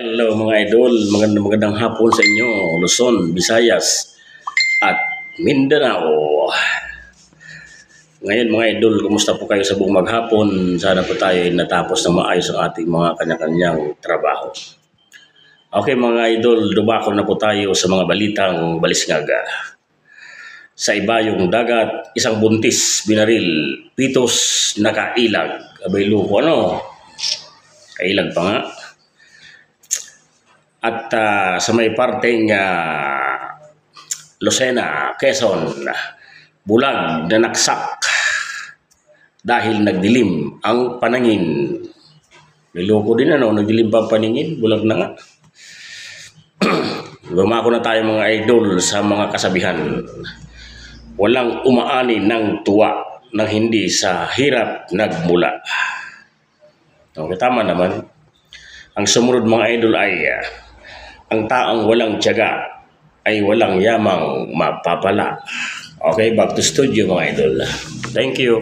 Hello mga idol, magandang hapon sa inyo, Luzon, Visayas at Mindanao. Ngayon mga idol, kumusta po kayo sa buong maghapon? Sana po tayo ay natapos ng maayos ang ating mga kanya-kanyang trabaho. Okay mga idol, dumako na po tayo sa mga balitang balisngaga. Sa ibayong dagat, isang buntis binaril, pitos nakailag. Abay luko ano? Kailag pa nga. At sa may parteng Lucena, Quezon, bulag na naksak dahil nagdilim ang panangin. Niloko din nagdilim pa ang paningin, bulag na nga. Lumako na tayo mga idol sa mga kasabihan. Walang umaani ng tuwa nang hindi sa hirap nagmula. Okay, tama naman. Ang sumunod mga idol ay ang taong walang tiyaga ay walang yamang mapapala. Okay, back to studio mga idol. Thank you.